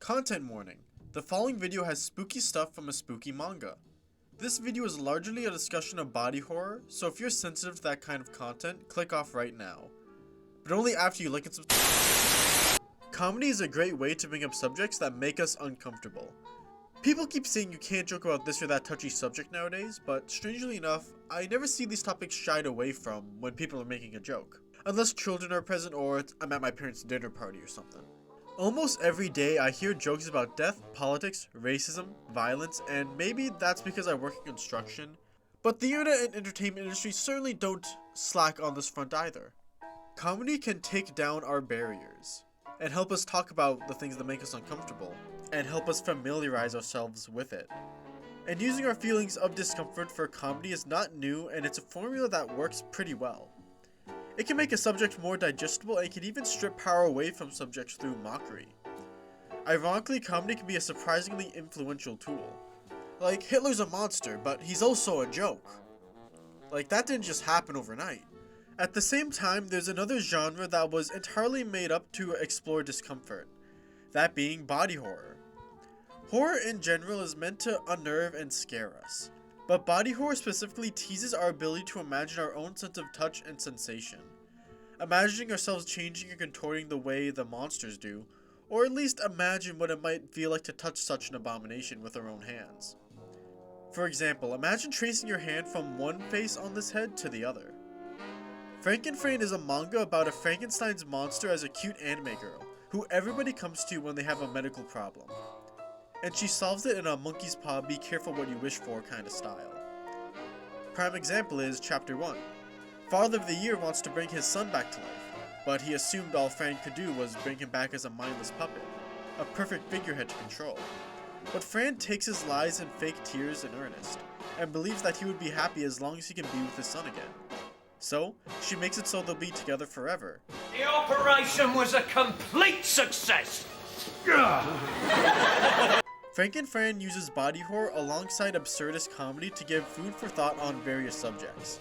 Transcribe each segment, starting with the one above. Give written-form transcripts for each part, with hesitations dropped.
Content warning. The following video has spooky stuff from a spooky manga. This video is largely a discussion of body horror, so if you're sensitive to that kind of content, click off right now. But only after you like and subscribe. Comedy is a great way to bring up subjects that make us uncomfortable. People keep saying you can't joke about this or that touchy subject nowadays, but strangely enough, I never see these topics shied away from when people are making a joke. Unless children are present or I'm at my parents' dinner party or something. Almost every day I hear jokes about death, politics, racism, violence, and maybe that's because I work in construction. But the internet and entertainment industry certainly don't slack on this front either. Comedy can take down our barriers, and help us talk about the things that make us uncomfortable, and help us familiarize ourselves with it. And using our feelings of discomfort for comedy is not new, and it's a formula that works pretty well. It can make a subject more digestible and can even strip power away from subjects through mockery. Ironically, comedy can be a surprisingly influential tool. Like, Hitler's a monster, but he's also a joke. Like, that didn't just happen overnight. At the same time, there's another genre that was entirely made up to explore discomfort, that being body horror. Horror in general is meant to unnerve and scare us. But body horror specifically teases our ability to imagine our own sense of touch and sensation. Imagining ourselves changing and contorting the way the monsters do, or at least imagine what it might feel like to touch such an abomination with our own hands. For example, imagine tracing your hand from one face on this head to the other. Franken Fran is a manga about a Frankenstein's monster as a cute anime girl, who everybody comes to when they have a medical problem. And she solves it in a monkey's paw, be careful what you wish for kind of style. Prime example is Chapter 1. Father of the Year wants to bring his son back to life, but he assumed all Fran could do was bring him back as a mindless puppet, a perfect figurehead to control. But Fran takes his lies and fake tears in earnest, and believes that he would be happy as long as he can be with his son again. So, she makes it so they'll be together forever. The operation was a complete success! Franken Fran uses body horror alongside absurdist comedy to give food for thought on various subjects,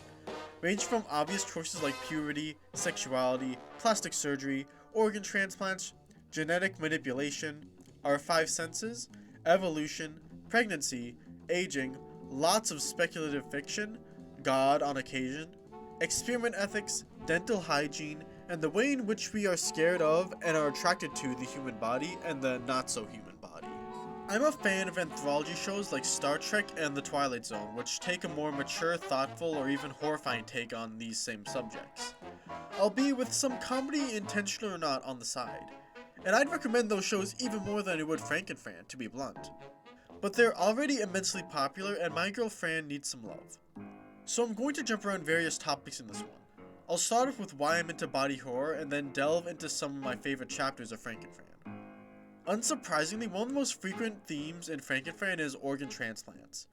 ranging from obvious choices like puberty, sexuality, plastic surgery, organ transplants, genetic manipulation, our five senses, evolution, pregnancy, aging, lots of speculative fiction, God on occasion, experiment ethics, dental hygiene, and the way in which we are scared of and are attracted to the human body and the not-so-human body. I'm a fan of anthology shows like Star Trek and The Twilight Zone, which take a more mature, thoughtful, or even horrifying take on these same subjects, albeit with some comedy, intentional or not, on the side. And I'd recommend those shows even more than I would Franken Fran, to be blunt. But they're already immensely popular, and my girl Fran needs some love. So I'm going to jump around various topics in this one. I'll start off with why I'm into body horror, and then delve into some of my favorite chapters of Franken Fran. Unsurprisingly, one of the most frequent themes in Franken Fran is organ transplants,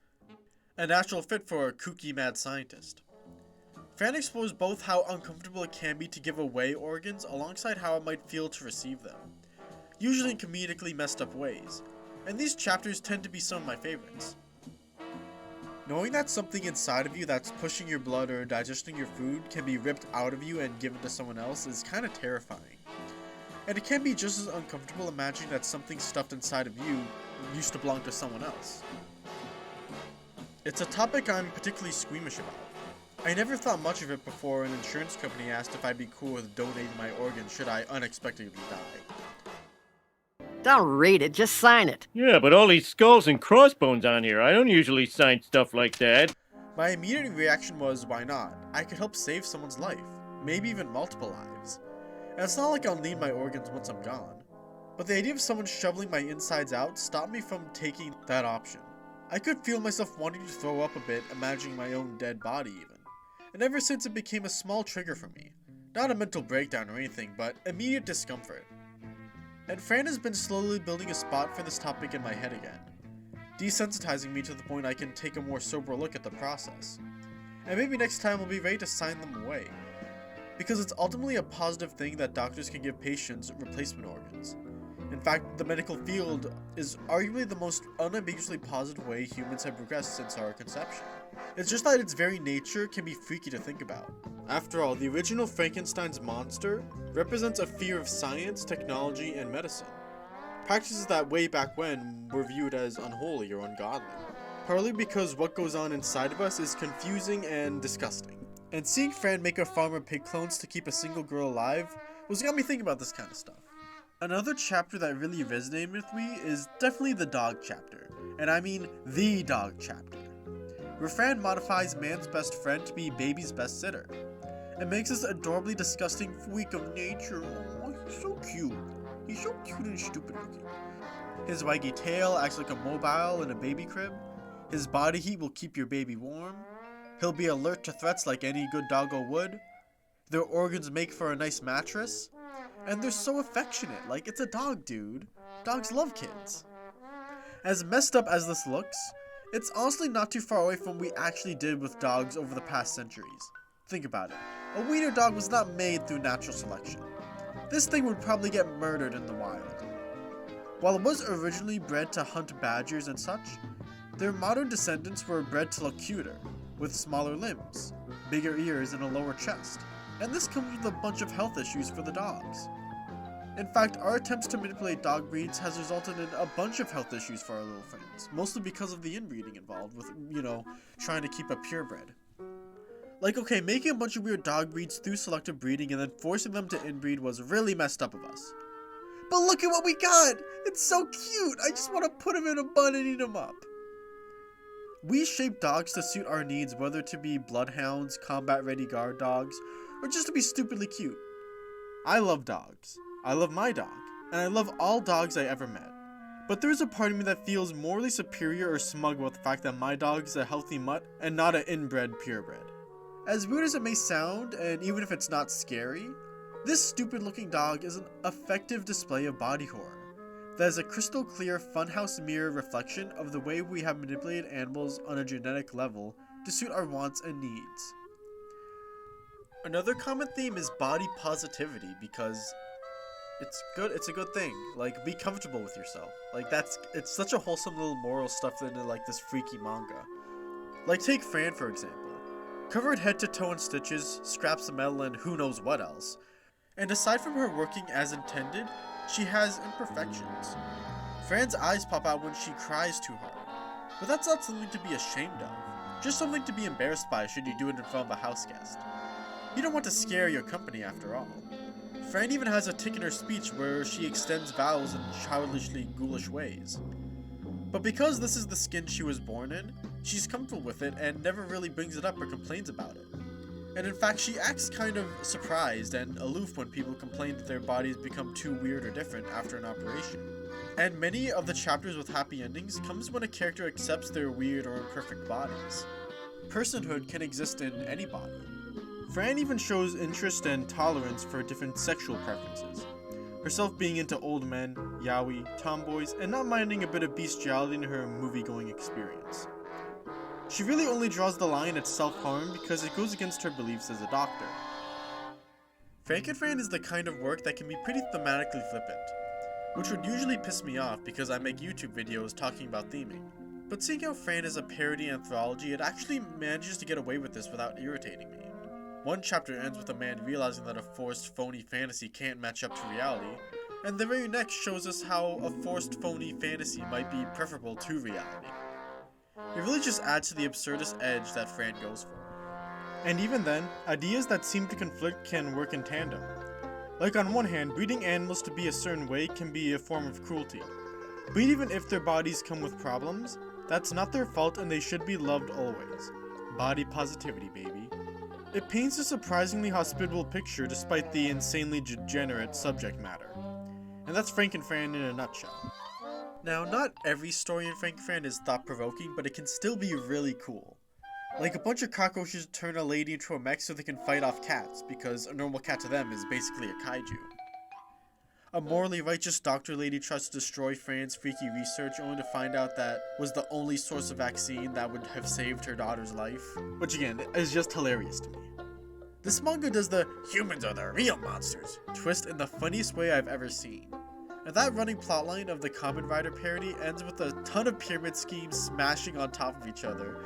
a natural fit for a kooky mad scientist. Fran explores both how uncomfortable it can be to give away organs alongside how it might feel to receive them, usually in comedically messed up ways, and these chapters tend to be some of my favorites. Knowing that something inside of you that's pushing your blood or digesting your food can be ripped out of you and given to someone else is kind of terrifying. And it can be just as uncomfortable imagining that something stuffed inside of you used to belong to someone else. It's a topic I'm particularly squeamish about. I never thought much of it before an insurance company asked if I'd be cool with donating my organs should I unexpectedly die. Don't read it, just sign it. Yeah, but all these skulls and crossbones on here, I don't usually sign stuff like that. My immediate reaction was, why not? I could help save someone's life, maybe even multiple lives. And it's not like I'll need my organs once I'm gone. But the idea of someone shoveling my insides out stopped me from taking that option. I could feel myself wanting to throw up a bit, imagining my own dead body even. And ever since it became a small trigger for me. Not a mental breakdown or anything, but immediate discomfort. And Fran has been slowly building a spot for this topic in my head again, desensitizing me to the point I can take a more sober look at the process. And maybe next time I'll be ready to sign them away, because it's ultimately a positive thing that doctors can give patients replacement organs. In fact, the medical field is arguably the most unambiguously positive way humans have progressed since our conception. It's just that its very nature can be freaky to think about. After all, the original Frankenstein's monster represents a fear of science, technology, and medicine. practices that way back when were viewed as unholy or ungodly. Partly because what goes on inside of us is confusing and disgusting. And seeing Fran make a farm of pig clones to keep a single girl alive was got me thinking about this kind of stuff. Another chapter that really resonated with me is definitely the dog chapter. And I mean the dog chapter. Where Fran modifies man's best friend to be baby's best sitter. It makes this adorably disgusting freak of nature. Oh, he's so cute. He's so cute and stupid looking. His waggy tail acts like a mobile in a baby crib. His body heat will keep your baby warm. He'll be alert to threats like any good doggo would. Their organs make for a nice mattress. And they're so affectionate, like it's a dog, dude. Dogs love kids. As messed up as this looks, it's honestly not too far away from what we actually did with dogs over the past centuries. Think about it. A wiener dog was not made through natural selection. This thing would probably get murdered in the wild. While it was originally bred to hunt badgers and such, their modern descendants were bred to look cuter, with smaller limbs, bigger ears, and a lower chest. And this comes with a bunch of health issues for the dogs. In fact, our attempts to manipulate dog breeds has resulted in a bunch of health issues for our little friends, mostly because of the inbreeding involved with, trying to keep a purebred. Like, okay, making a bunch of weird dog breeds through selective breeding and then forcing them to inbreed was really messed up of us. But look at what we got! It's so cute! I just want to put him in a bun and eat him up. We shape dogs to suit our needs, whether to be bloodhounds, combat-ready guard dogs, or just to be stupidly cute. I love dogs. I love my dog. And I love all dogs I ever met. But there's a part of me that feels morally superior or smug about the fact that my dog is a healthy mutt and not an inbred purebred. As weird as it may sound, and even if it's not scary, this stupid looking dog is an effective display of body horror. That is a crystal clear funhouse mirror reflection of the way we have manipulated animals on a genetic level to suit our wants and needs. Another common theme is body positivity, because it's a good thing. Like, be comfortable with yourself. Like, it's such a wholesome little moral stuff into like this freaky manga. Like, take Fran for example. Covered head to toe in stitches, scraps of metal, and who knows what else. And aside from her working as intended, she has imperfections. Fran's eyes pop out when she cries too hard. But that's not something to be ashamed of. Just something to be embarrassed by should you do it in front of a house guest. You don't want to scare your company after all. Fran even has a tick in her speech where she extends vowels in childishly ghoulish ways. But because this is the skin she was born in, she's comfortable with it and never really brings it up or complains about it. And in fact, she acts kind of surprised and aloof when people complain that their bodies become too weird or different after an operation. And many of the chapters with happy endings comes when a character accepts their weird or imperfect bodies. Personhood can exist in any body. Fran even shows interest and tolerance for different sexual preferences. Herself being into old men, yaoi, tomboys, and not minding a bit of bestiality in her movie-going experience. She really only draws the line at self-harm because it goes against her beliefs as a doctor. Franken Fran is the kind of work that can be pretty thematically flippant, which would usually piss me off because I make YouTube videos talking about theming. But seeing how Fran is a parody anthology, it actually manages to get away with this without irritating me. One chapter ends with a man realizing that a forced, phony fantasy can't match up to reality, and the very next shows us how a forced, phony fantasy might be preferable to reality. It really just adds to the absurdist edge that Fran goes for. And even then, ideas that seem to conflict can work in tandem. Like on one hand, breeding animals to be a certain way can be a form of cruelty. But even if their bodies come with problems, that's not their fault and they should be loved always. Body positivity, baby. It paints a surprisingly hospitable picture despite the insanely degenerate subject matter. And that's Franken Fran in a nutshell. Now, not every story in Franken Fran is thought-provoking, but it can still be really cool. Like a bunch of cockroaches turn a lady into a mech so they can fight off cats, because a normal cat to them is basically a kaiju. A morally righteous doctor lady tries to destroy Fran's freaky research only to find out that was the only source of vaccine that would have saved her daughter's life. Which again, is just hilarious to me. This manga does the "humans are the real monsters" twist in the funniest way I've ever seen. And that running plotline of the Kamen Rider parody ends with a ton of pyramid schemes smashing on top of each other.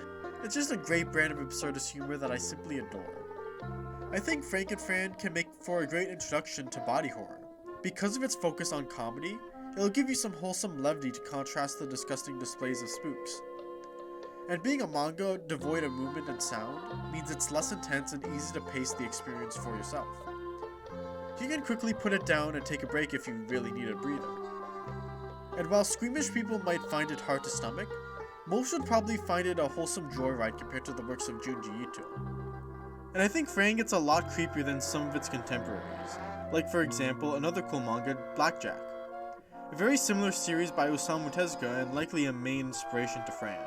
It's just a great brand of absurdist humor that I simply adore. I think Franken Fran can make for a great introduction to body horror. Because of its focus on comedy, It'll give you some wholesome levity to contrast the disgusting displays of spooks. And being a manga devoid of movement and sound means it's less intense and easy to pace the experience for yourself. You can quickly put it down and take a break if you really need a breather. And while squeamish people might find it hard to stomach, most would probably find it a wholesome joyride compared to the works of Junji Ito. And I think Fran gets a lot creepier than some of its contemporaries, like for example another cool manga, Blackjack. A very similar series by Osamu Tezuka and likely a main inspiration to Fran.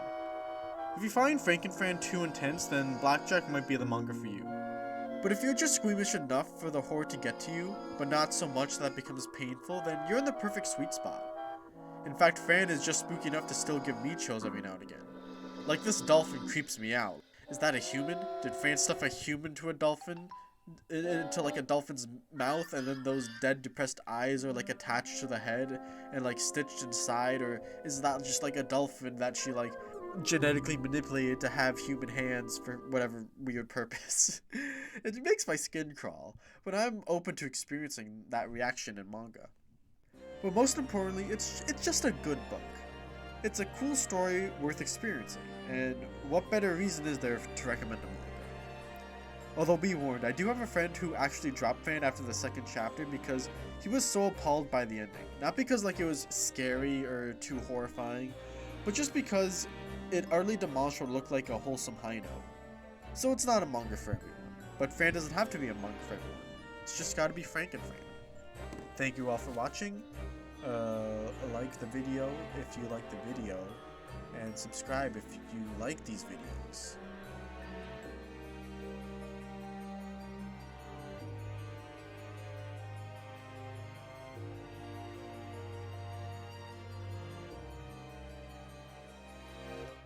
If you find Franken Fran too intense, then Blackjack might be the manga for you. But if you're just squeamish enough for the horror to get to you, but not so much that it becomes painful, then you're in the perfect sweet spot. In fact, Fran is just spooky enough to still give me chills every now and again. Like this dolphin creeps me out. Is that a human? Did Fran stuff a human to a dolphin? Into like a dolphin's mouth, and then those dead depressed eyes are like attached to the head and like stitched inside? Or is that just like a dolphin that she like genetically manipulated to have human hands for whatever weird purpose? It makes my skin crawl, but I'm open to experiencing that reaction in manga. But most importantly, it's just a good book. It's a cool story worth experiencing, and what better reason is there to recommend a manga? Although be warned, I do have a friend who actually dropped Fan after the second chapter because he was so appalled by the ending. Not because like it was scary or too horrifying, but just because it utterly demolished what looked like a wholesome high note. So it's not a manga for everyone, but Fran doesn't have to be a manga for everyone. It's just gotta be Franken Fran. Thank you all for watching. Like the video if you like the video, and subscribe if you like these videos.